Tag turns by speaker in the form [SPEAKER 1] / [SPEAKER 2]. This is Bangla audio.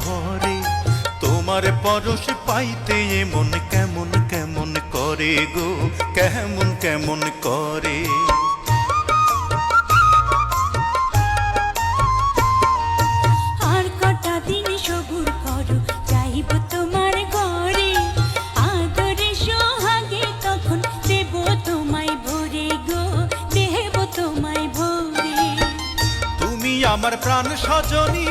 [SPEAKER 1] ঘরে, তোমার পরশ পাইতে মন কেমন কেমন করে গো, কেমন কেমন করে।
[SPEAKER 2] আর কটা দিন সবুর করো, যাইব তোমার ঘরে, আদরে সোহাগে তখন দেব তোমায় ভরে গো, দেব তোমায় ভরে।
[SPEAKER 1] তুমি আমার প্রাণ সজনী,